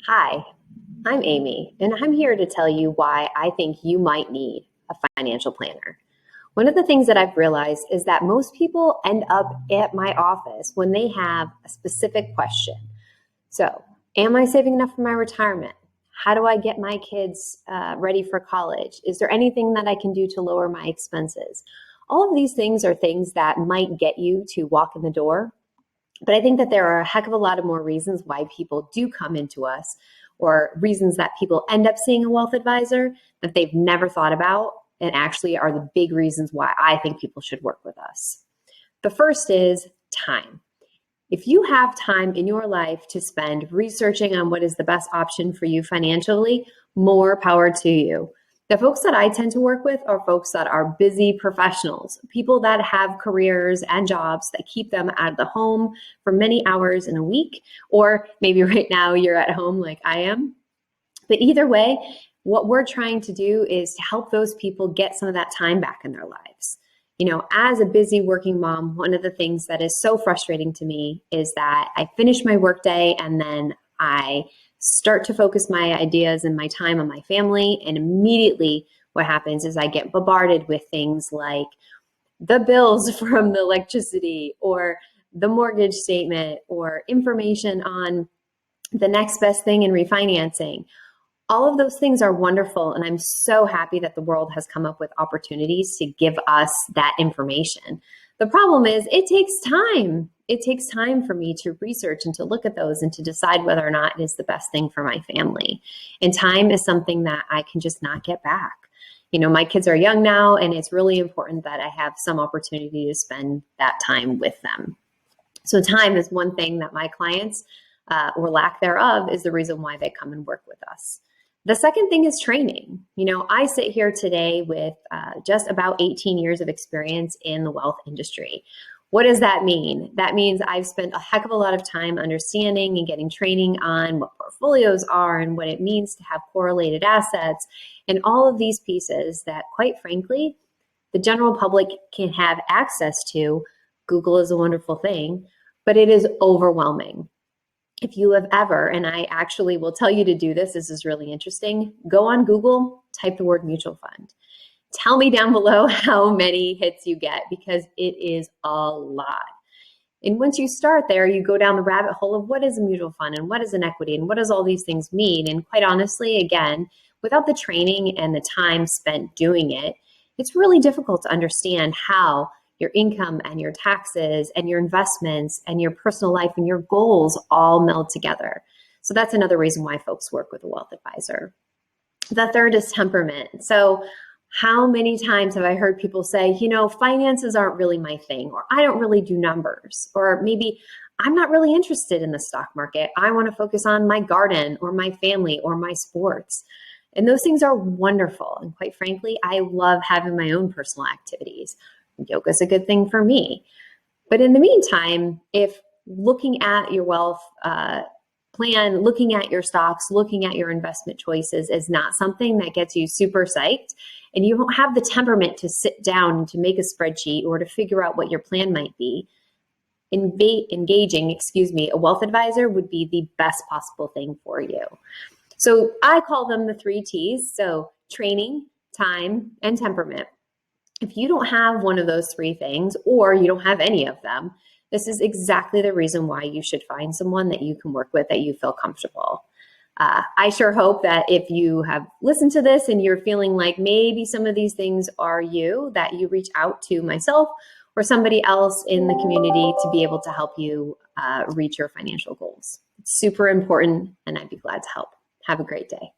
Hi, I'm Amy, and I'm here to tell you why I think you might need a financial planner. One of the things that I've realized is that most people end up at my office when they have a specific question. So, am I saving enough for my retirement? How do I get my kids ready for college? Is there anything that I can do to lower my expenses? All of these things are things that might get you to walk in the door, but I think that there are a heck of a lot of more reasons why people do come into us, or reasons that people end up seeing a wealth advisor that they've never thought about, and actually are the big reasons why I think people should work with us. The first is time. If you have time in your life to spend researching on what is the best option for you financially, more power to you. The folks that I tend to work with are folks that are busy professionals, people that have careers and jobs that keep them out of the home for many hours in a week, or maybe right now you're at home like I am. But either way, what we're trying to do is to help those people get some of that time back in their lives. As a busy working mom, one of the things that is so frustrating to me is that I finish my workday and then I start to focus my ideas and my time on my family. And immediately what happens is I get bombarded with things like the bills from the electricity or the mortgage statement or information on the next best thing in refinancing. All of those things are wonderful, and I'm so happy that the world has come up with opportunities to give us that information. The problem is it takes time. It takes time for me to research and to look at those and to decide whether or not it is the best thing for my family. And time is something that I can just not get back. My kids are young now, and it's really important that I have some opportunity to spend that time with them. So time is one thing that my clients, or lack thereof, is the reason why they come and work with us. The second thing is training. I sit here today with just about 18 years of experience in the wealth industry. What does that mean? That means I've spent a heck of a lot of time understanding and getting training on what portfolios are and what it means to have correlated assets and all of these pieces that, quite frankly, the general public can have access to. Google is a wonderful thing, but it is overwhelming. If you have ever, and I actually will tell you to do this is really interesting, go on Google, type the word mutual fund. Tell me down below how many hits you get, because it is a lot. And once you start there, you go down the rabbit hole of what is a mutual fund and what is an equity and what does all these things mean. And quite honestly, again, without the training and the time spent doing it, it's really difficult to understand how your income and your taxes and your investments and your personal life and your goals all meld together. So that's another reason why folks work with a wealth advisor. The third is temperament. So how many times have I heard people say, finances aren't really my thing, or I don't really do numbers, or maybe I'm not really interested in the stock market. I want to focus on my garden or my family or my sports. And those things are wonderful. And quite frankly, I love having my own personal activities. Yoga is a good thing for me. But in the meantime, if looking at your wealth plan, looking at your stocks, looking at your investment choices is not something that gets you super psyched, and you don't have the temperament to sit down and to make a spreadsheet or to figure out what your plan might be, engaging a wealth advisor would be the best possible thing for you. So I call them the 3 T's. So training, time, and temperament. If you don't have one of those 3 things, or you don't have any of them, this is exactly the reason why you should find someone that you can work with that you feel comfortable. I sure hope that if you have listened to this and you're feeling like maybe some of these things are you, that you reach out to myself or somebody else in the community to be able to help you reach your financial goals. It's super important, and I'd be glad to help. Have a great day.